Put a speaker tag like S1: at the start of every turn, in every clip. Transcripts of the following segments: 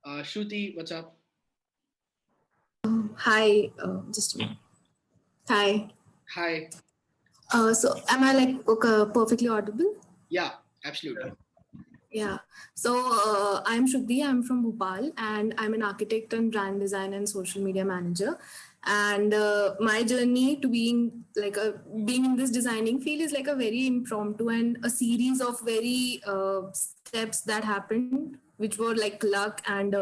S1: Shruti, what's up?
S2: Hi, just a minute. Hi.
S1: Hi.
S2: So am I like okay, perfectly audible?
S1: Yeah, absolutely.
S2: Yeah. So I'm Shruti. I'm from Bhopal, and I'm an architect and brand design and social media manager. And my journey to being in this designing field is like a very impromptu and a series of very steps that happened, which were like luck and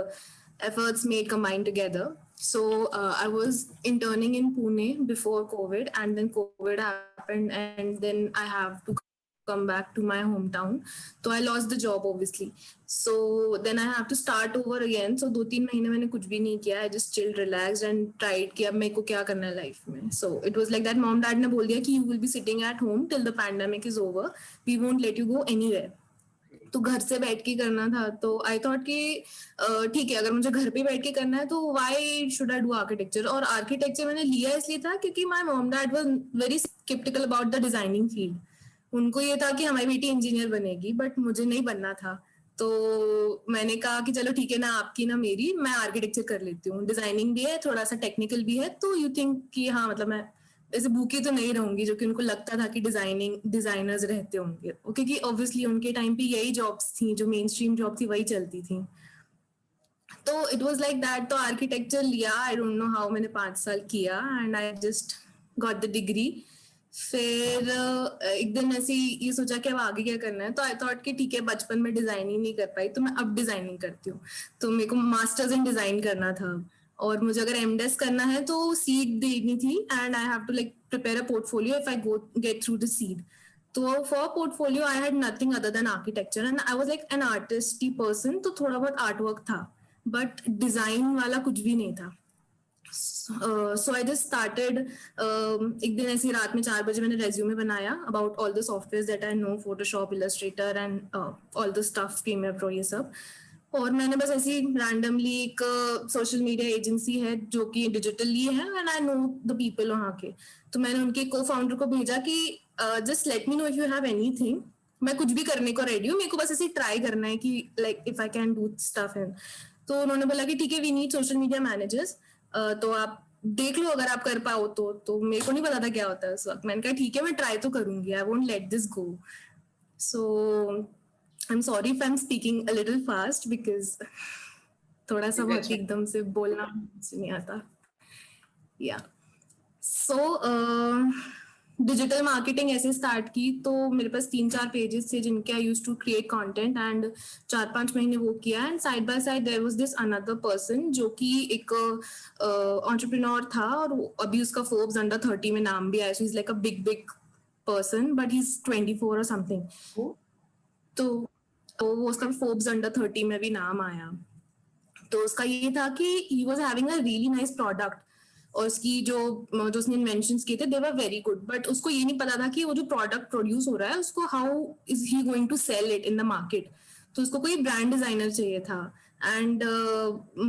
S2: efforts made combined together. So I was interning in Pune before COVID, and then COVID happened, and then I have to come back to my hometown. So I lost the job, obviously. So then I have to start over again. So 2-3 महीने मैंने कुछ भी नहीं किया. I just chilled, relaxed, and tried कि अब मेरे को क्या करना है life में. So it was like that. Mom, dad ने बोल दिया कि you will be sitting at home till the pandemic is over. We won't let you go anywhere. तो घर से बैठ के करना था. तो आई थॉट कि ठीक है, अगर मुझे घर पे बैठ के करना है तो why should I do architecture. और आर्किटेक्चर मैंने लिया इसलिए था क्योंकि my mom dad was very sceptical about the designing field. उनको ये था कि हमारी बेटी इंजीनियर बनेगी, बट मुझे नहीं बनना था. तो मैंने कहा कि चलो ठीक है ना, आपकी ना मेरी, मैं आर्किटेक्चर कर लेती हूँ. डिजाइनिंग भी है, थोड़ा सा टेक्निकल भी है, तो यू थिंक कि हाँ मतलब मैं ऐसे भूखी तो नहीं रहूंगी, जो कि उनको लगता था कि डिजाइनिंग डिजाइनर्स रहते होंगे. क्योंकि ऑब्वियसली उनके टाइम पे यही जॉब्स थी, जो मेन स्ट्रीम जॉब थी वही चलती थी. तो इट वाज लाइक दैट. तो आर्किटेक्चर लिया. आई डोंट नो हाउ, मैंने 5 साल किया and I just got the degree. फिर एक दिन ऐसे ये सोचा कि अब आगे क्या करना है. तो आई थॉट कि ठीक है, बचपन में डिजाइनिंग नहीं कर पाई तो मैं अब डिजाइनिंग करती हूँ. तो मेरे को मास्टर्स इन डिजाइन करना था, और मुझे अगर एमडेस करना है तो सीट देनी थी, and I have to like prepare a portfolio if I go get through the seat. तो for portfolio I had nothing other than architecture, and I was like an artsy person. तो थोड़ा बहुत art work था, but design वाला कुछ भी नहीं था. So I just started. एक दिन ऐसी रात में 4 बजे मैंने रेज्यूमे बनाया about all the software that I know, Photoshop, Illustrator and all the stuff, Premiere Pro, ये सब. और मैंने बस ऐसी रैंडमली एक सोशल मीडिया एजेंसी है जो कि डिजिटली है, and I know the people वहाँ के. तो मैंने उनके को फाउंडर को भेजा कि just let me know if you have anything. मैं कुछ भी करने को रेडी हूँ, मेरे को बस ऐसे ट्राई करना है कि like if I can do stuff in. तो उन्होंने बोला कि ठीक है, we need social media managers, तो आप देख लो अगर आप कर पाओ तो. मेरे को नहीं पता था क्या होता है उस वक्त. मैंने कहा ठीक है, मैं ट्राई तो करूंगी, I won't let this go. So I am sorry if I am speaking a little fast, because थोड़ा सा बहुत
S1: That's
S2: ही
S1: fine.
S2: एकदम से बोलना मुझे नहीं आता. या सो डिजिटल मार्केटिंग ऐसे स्टार्ट की. तो मेरे पास 3-4 पेजेस थे जिनके I use to create content, and 4-5 महीने वो किया. And side by side there was this another person जो कि एक एंटरप्रेन्योर था, और अभी उसका फोर्ब्स अंडर 30 में नाम भी आया. So is like a big big person, but he is 24 और समथिंग. तो वो उसका फोर्ब्स अंडर 30 में भी नाम आया. तो उसका ये था कि he was having a really nice product, और उसकी जो जो उसने इन्वेंशंस किए थे दे वर वेरी गुड, बट उसको ये नहीं पता था कि वो जो प्रोडक्ट प्रोड्यूस हो रहा है उसको how is he going to sell it in the market. तो उसको कोई ब्रांड डिजाइनर चाहिए था. एंड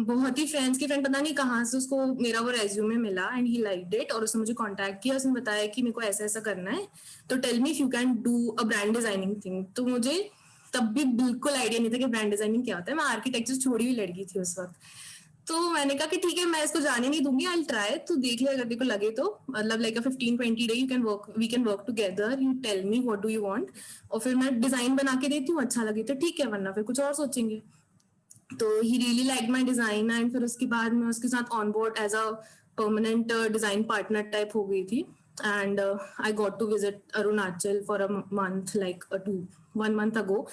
S2: बहुत ही फ्रेंड्स की फ्रेंड, पता नहीं कहाँ से उसको मेरा वो रेज्यूमे मिला, एंड ही लाइक्ड इट, और उसने मुझे कांटेक्ट किया. उसने बताया कि मेरे को ऐसा ऐसा करना है, तो tell me if you can do a brand designing thing. तो मुझे तब भी बिल्कुल आइडिया नहीं था कि ब्रांड डिजाइनिंग क्या होता है. मैं आर्किटेक्चर छोड़ी हुई लड़की थी उस वक्त. तो मैंने कहा कि ठीक है, मैं इसको जाने नहीं दूंगी, आई ट्राई. तो देख ले अगर तेरे को लगे तो, मतलब like 15-20 day you can work, we can work together, you tell me what do you want, और फिर मैं डिजाइन बना के देती हूँ. अच्छा लगे तो ठीक है, वरना फिर कुछ और सोचेंगे. तो he really like my design, and फिर उसके बाद मैं उसके साथ on board as a permanent design partner type हो गई थी. And I got to visit Arunachal for a month, like 1 month ago.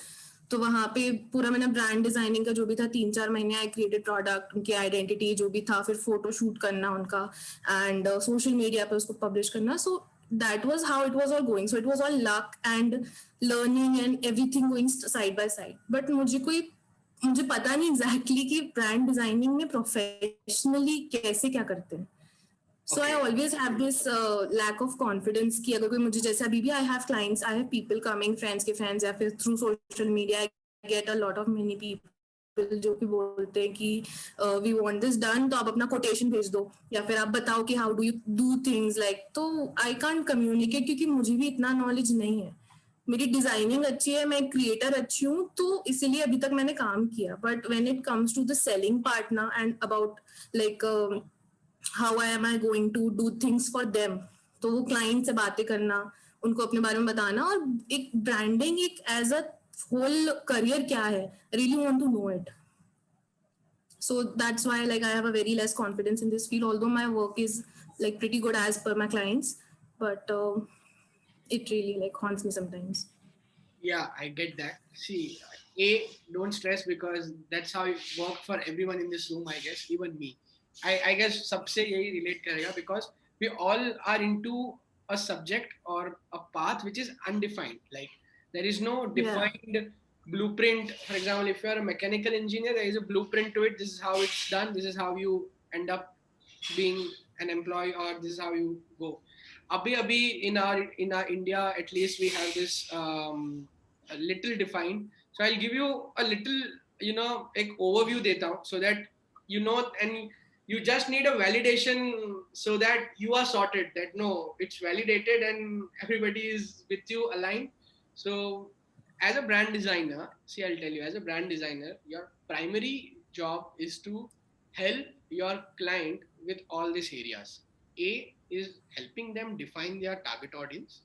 S2: तो वहाँ पे पूरा मैंने ब्रांड डिजाइनिंग का जो भी था 3-4 महीने आई क्रिएटेड प्रोडक्ट, उनकी आइडेंटिटी जो भी था, फिर फोटो शूट करना उनका, एंड सोशल मीडिया पे उसको पब्लिश करना. सो that was how it was all going. So it was all luck and learning and everything going side by side. But मुझे पता नहीं एग्जैक्टली कि ब्रांड डिजाइनिंग में प्रोफेशनली कैसे क्या करते हैं. So I
S1: Okay.
S2: Always have this lack of confidence कि अगर कोई मुझे, जैसे अभी भी I have clients, I have people coming, friends के फ्रेंड्स, या फिर through social media I get a lot of many people जो कि बोलते हैं कि वी वांट दिस डन, तो आप अपना कोटेशन भेज दो, या फिर आप बताओ कि how do you do things like. तो आई कांट कम्युनिकेट क्योंकि मुझे भी इतना नॉलेज नहीं है. मेरी डिजाइनिंग अच्छी है, मैं क्रिएटर अच्छी हूँ, तो इसीलिए अभी तक मैंने काम किया. But when it comes to the selling part ना, and about like how I am I going to do things for them, तो वो क्लाइंट से बातें करना, उनको अपने बारे में बताना, और एक ब्रांडिंग एक एज अ होल करियर क्या है, really want to know it. So that's why like I have a very less confidence in this field, although my work is like pretty good as per my clients, but it really like haunts me sometimes.
S1: Yeah, I get that. See, don't stress because that's how it worked for everyone in this room, I guess, even me. I guess सबसे यही relate करेगा because we all are into a subject or a path which is undefined. Like there is no
S2: Yeah.
S1: defined blueprint. For example, if you are a mechanical engineer, there is a blueprint to it. This is how it's done. This is how you end up being an employee, or this is how you go. Abhi in our India, at least we have this a little defined. So I'll give you a little, एक overview देता हूँ so that you know, and you just need a validation so that you are sorted. That no, it's validated and everybody is with you aligned. So as a brand designer, see, I'll tell you, as a brand designer, your primary job is to help your client with all these areas. A is helping them define their target audience.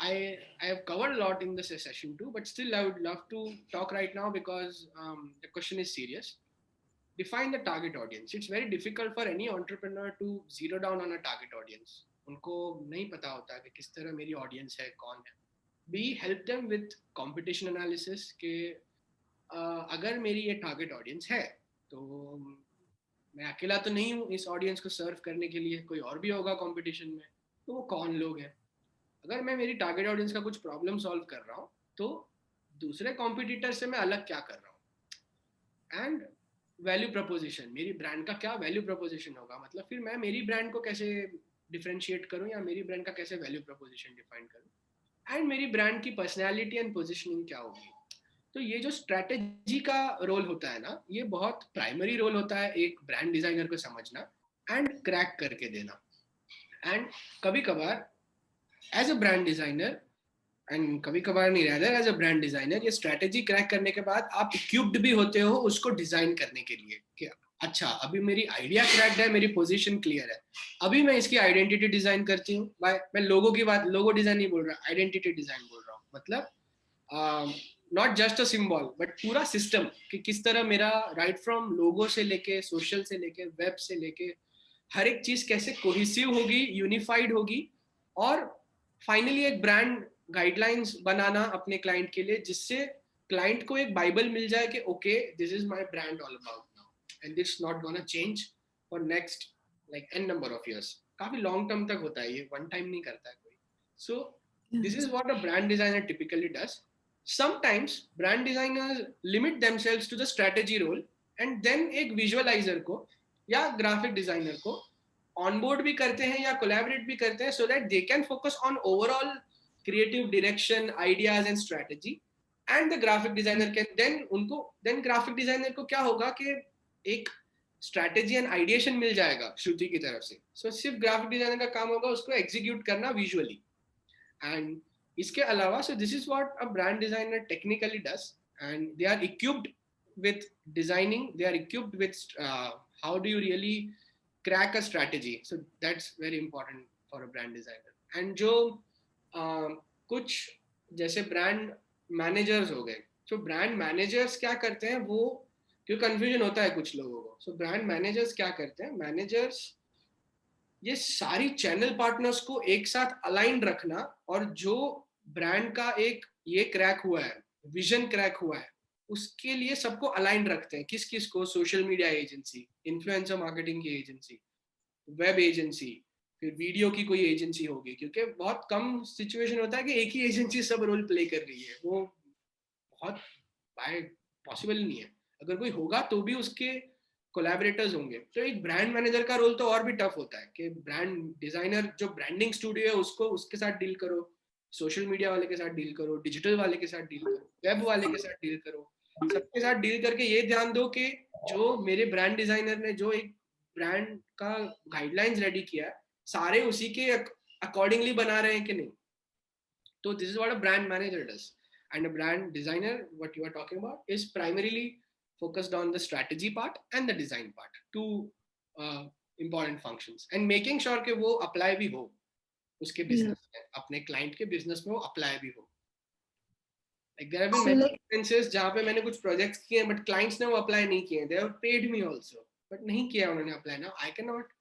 S1: I have covered a lot in this session too, but still I would love to talk right now because the question is serious. Define the target audience. It's very difficult for any entrepreneur to zero down on a target audience. उनको नहीं पता होता कि किस तरह मेरी audience है, कौन है. We help them with competition analysis कि अगर मेरी ये target audience है तो मैं अकेला तो नहीं हूँ इस ऑडियंस को सर्व करने के लिए, कोई और भी होगा कंपटीशन में, तो वो कौन लोग हैं. अगर मैं मेरी टारगेट ऑडियंस का कुछ प्रॉब्लम सॉल्व कर रहा हूँ तो दूसरे कॉम्पिटिटर से मैं अलग क्या कर रहा हूँ. एंड वैल्यू प्रपोजिशन, मेरी ब्रांड का क्या वैल्यू प्रपोजिशन होगा, मतलब फिर मैं मेरी ब्रांड को कैसे डिफरेंशिएट करूँ या मेरी ब्रांड का कैसे वैल्यू प्रपोजिशन डिफाइन करूँ, एंड मेरी ब्रांड की पर्सनैलिटी एंड पोजिशनिंग क्या होगी. तो ये जो स्ट्रैटेजी का रोल होता है ना, ये बहुत प्राइमरी रोल होता है एक ब्रांड डिजाइनर को समझना एंड क्रैक करके देना. एंड कभी कभार as a brand designer, and कभी कभार नहीं, रहता एज अ ब्रांड डिजाइनर, ये स्ट्रैटेजी क्रैक करने के बाद आप इक्विप्ड भी होते हो उसको डिजाइन करने के लिए कि अच्छा अभी मेरी आइडिया क्रैक्ड है, मेरी पोजीशन क्लियर है, अभी मैं इसकी आइडेंटिटी डिजाइन करती हूँ. मैं लोगों की बात, लोगो डिजाइन नहीं बोल रहा, आइडेंटिटी डिजाइन बोल रहा हूँ. मतलब not just a symbol but पूरा सिस्टम कि किस तरह मेरा राइट फ्रॉम लोगो से लेके सोशल से लेके वेब से लेके हर एक चीज कैसे कोहेसिव होगी, यूनिफाइड होगी, और फाइनली एक ब्रांड गाइडलाइंस बनाना अपने क्लाइंट के लिए जिससे क्लाइंट को एक बाइबल मिल जाए कि okay this is my brand all about now and this not gonna change for next like an number of years. काफी लॉन्ग टर्म तक होता है ये, वन टाइम नहीं करता है कोई. So this is what a brand designer typically does. Sometimes brand designers limit themselves to the strategy role and then एक visualizer को या graphic designer को onboard भी करते हैं या collaborate भी करते हैं so that they can focus on overall creative direction, ideas and strategy. And the graphic designer can then graphic designer को क्या होगा कि एक strategy and ideation मिल जाएगा श्रुति की तरफ से. So सिर्फ graphic designer का काम होगा उसको execute करना visually. And इसके अलावा, so this is what a brand designer technically does, and they are equipped with designing, they are equipped with how do you really crack a strategy. So that's very important for a brand designer. And जो कुछ जैसे brand managers हो गए, so brand managers क्या करते हैं, वो क्यों कंफ्यूजन होता है कुछ लोगों को. so brand managers क्या करते हैं, managers ये सारी चैनल पार्टनर्स को एक साथ अलाइन रखना, और जो ब्रांड का एक ये क्रैक हुआ है, विजन क्रैक हुआ है, उसके लिए सबको अलाइन रखते हैं. किस किस को, social media agency, influencer marketing की एजेंसी, वेब एजेंसी, फिर वीडियो की कोई एजेंसी होगी, क्योंकि बहुत कम सिचुएशन होता है कि एक ही एजेंसी सब रोल प्ले कर रही है, वो बहुत पॉसिबल नहीं है. अगर कोई होगा तो भी उसके कोलैबोरेटर्स होंगे. तो एक ब्रांड मैनेजर का रोल तो और भी टफ होता है कि ब्रांड डिजाइनर जो ब्रांडिंग स्टूडियो है उसको उसके साथ डील करो, सोशल मीडिया वाले के साथ डील करो, डिजिटल वाले के साथ डील करो, वेब वाले के साथ डील करो, सबके साथ डील करके ये ध्यान दो कि जो मेरे ब्रांड डिजाइनर ने जो एक ब्रांड का गाइडलाइंस रेडी किया है सारे उसी के अकॉर्डिंगली बना रहे हैं कि नहीं. So this is what a brand manager does. And a brand designer, what you are talking about, is primarily focused on the strategy part and the design part, two important functions, and making sure कि वो apply भी हो उसके business में, अपने client के business में वो apply भी हो. Like there have been many instances जहाँ पे मैंने कुछ projects किए हैं, but clients ने वो apply नहीं किए. They have paid me also, but नहीं किया उन्होंने apply. Now I cannot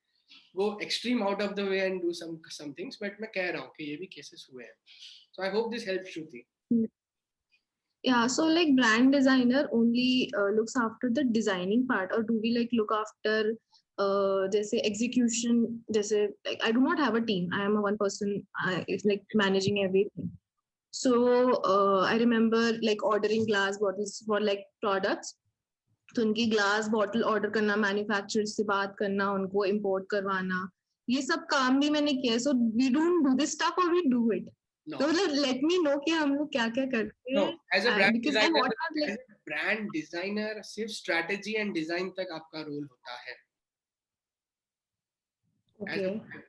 S1: go extreme out of the way and do some things, but मैं कह रहा हूँ कि ये भी cases हुए हैं. So I hope this helps, Shruti.
S2: Yeah, so like brand designer only looks after the designing part, or do we like look after जैसे execution, जैसे like I do not have a team. I am a one person. It's like managing everything. So I remember like ordering glass bottles for like products. तो उनकी glass bottle order करना, manufacturer से बात करना, उनको import करवाना, ये सब काम भी मैंने किया. So we don't do this stuff और वी डू इट. तो मतलब लेट मी नो कि हम लोग क्या क्या करते हैं.
S1: एज अ ब्रांड डिजाइनर सिर्फ स्ट्रेटजी एंड डिजाइन तक आपका रोल होता है.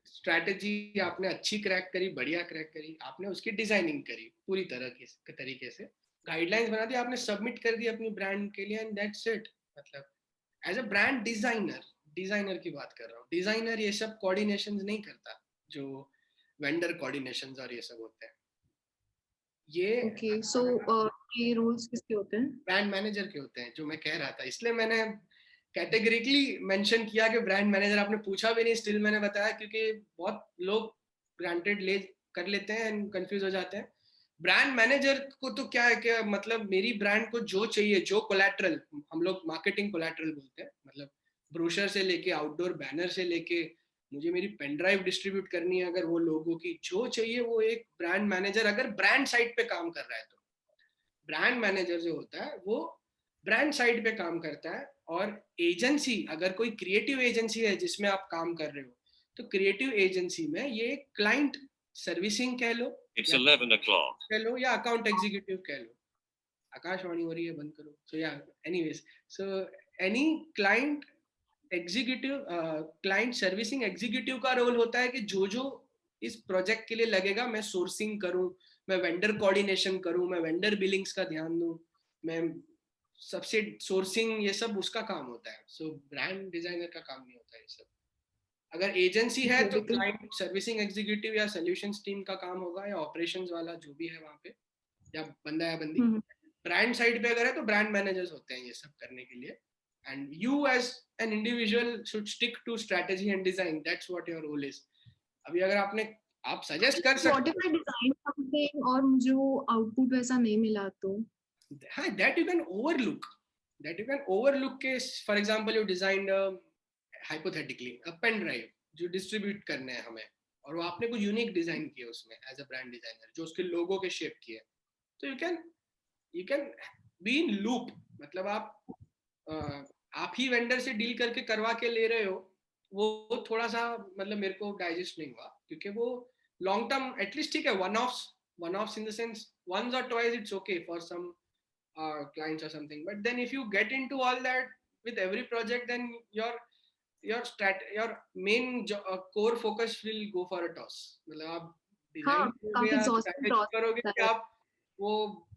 S1: स्ट्रेटजी आपने अच्छी क्रैक करी, बढ़िया क्रैक करी, आपने उसकी डिजाइनिंग करी पूरी तरह के तरीके से, गाइडलाइंस बना दी, आपने सबमिट कर दी अपनी ब्रांड के लिए, एंड दैट्स इट. मतलब एज अ ब्रांड डिजाइनर की बात कर रहा हूँ. डिजाइनर ये सब कोऑर्डिनेशंस नहीं करता जो वेंडर कोऑर्डिनेशंस और ये सब होते हैं. ये
S2: ओके, सो ये रोल्स किसके होते हैं?
S1: ब्रांड मैनेजर के होते हैं, जो मैं कह रहा था. इसलिए मैंने कैटेगरिकली मेंशन किया कि ब्रांड मैनेजर. आपने पूछा भी नहीं, स्टिल मैंने बताया, क्योंकि बहुत लोग ग्रांटेड ले कर लेते हैं एंड कंफ्यूज हो जाते हैं. ब्रांड मैनेजर को तो क्या है कि मतलब मेरी ब्रांड को जो चाहिए, जो कोलैटरल, हम लोग मार्केटिंग कोलैटरल बोलते हैं, मतलब ब्रोशर से लेके आउटडोर बैनर से लेके मुझे मेरी पेन ड्राइव डिस्ट्रीब्यूट करनी है, अगर वो लोगों की जो चाहिए, वो एक ब्रांड मैनेजर अगर ब्रांड साइड पे काम कर रहा है, तो ब्रांड मैनेजर जो होता है वो ब्रांड साइड पे काम करता है. और एजेंसी, अगर कोई क्रिएटिव एजेंसी है जिसमें आप काम कर रहे हो, तो क्रिएटिव एजेंसी में ये क्लाइंट सर्विसिंग कह लो, कह लो, या अकाउंट एग्जीक्यूटिव कह लो. आकाशवाणी हो रही है, बंद करो. सो या anyways, so any client executive, client servicing executive का रोल होता है कि जो जो इस प्रोजेक्ट के लिए लगेगा, मैं सोर्सिंग करूं, मैं वेंडर कोऑर्डिनेशन करूं, मैं वेंडर बिलिंग्स का ध्यान दूं, मैं सबसे सोर्सिंग, ये सब उसका काम होता है. सो ब्रांड डिजाइनर का काम नहीं होता है ये सब. अगर एजेंसी है तो क्लाइंट सर्विसिंग एग्जीक्यूटिव या सॉल्यूशंस टीम का काम होगा, या ऑपरेशंस वाला जो भी है वहां पे, या बंदा या बंदी. ब्रांड साइड पे अगर है तो ब्रांड मैनेजर्स होते हैं ये सब करने के लिए. And you as an individual should stick to strategy and design. That's what your role is. अभी अगर आप सजेस्ट कर सकते हो. What if I design
S2: something और मुझे वो आउटपुट वैसा नहीं मिला तो?
S1: हाँ, that you can overlook. For example, you designed hypothetically a pen drive जो डिस्ट्रीब्यूट करने हैं हमें, और वो आपने कुछ यूनिक डिजाइन किया उसमें एज अ ब्रांड डिजाइनर, जो उसके लोगो के शेप किए. तो you can be in loop. मतलब आप ही वेंडर से डील करके करवा के ले रहे हो, वो थोड़ा सा मतलब मेरे को डाइजेस्ट नहीं हुआ, क्योंकि वो लॉन्ग टर्म एटलीस्ट ठीक है, one offs in the sense once or twice it's okay for some clients or something, but then if you get into all that with every project, then your main core focus will go for a toss. मतलब आप design करोगे कि आप वो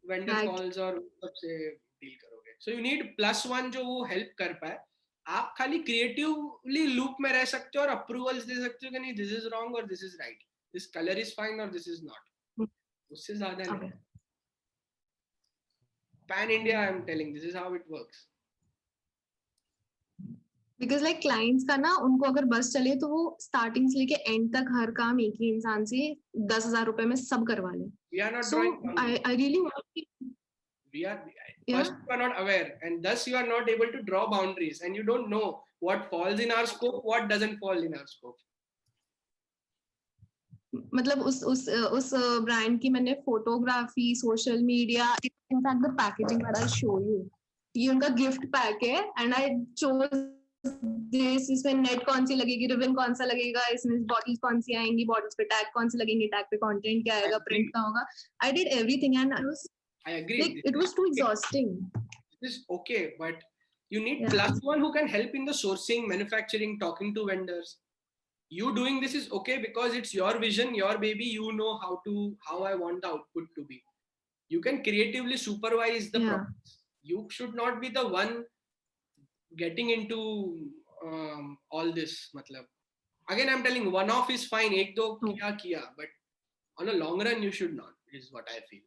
S1: vendor calls और सबसे deal करोगे. So you need +1 जो वो हेल्प कर पाए. आप खाली क्रिएटिवली लूप में रह सकते हो और अप्रूवल्स दे सकते हो कि नहीं, दिस इज रॉन्ग और this is right, this colour is fine और दिस इज नॉट. उससे ज्यादा नहीं. Pan India, I am telling, this is how it works.
S2: Because like clients का ना, उनको अगर बस चले तो वो स्टार्टिंग से लेके एंड तक हर काम एक ही इंसान से 10,000 रुपए में सब करवा ले. So I really want
S1: First, you are not aware, and thus you are not able to draw boundaries, and you don't know what falls in our scope, what doesn't fall in our scope.
S2: मतलब उस brand की मैंने photography, social media, in fact the packaging that I show you, ये उनका gift pack है, and I chose this. इसमें net कौन सी लगेगी, रिबन कौन सा लगेगा, इसमें बॉटल्स कौन सी आएंगी, बॉटल्स पे टैग कौन से लगेंगे, टैग पे कंटेंट क्या आएगा, प्रिंट का होगा. I did everything and I agree. Like, it was too exhausting.
S1: This is okay, but you need +1 who can help in the sourcing, manufacturing, talking to vendors. you doing this is okay because it's your vision, your baby, you know how I want the output to be. You can creatively supervise the
S2: Yeah.
S1: process. You should not be the one getting into all this. Matlab. Again, I'm telling one off is fine. Ek do kiya, but on a long run, you should not, is what I feel.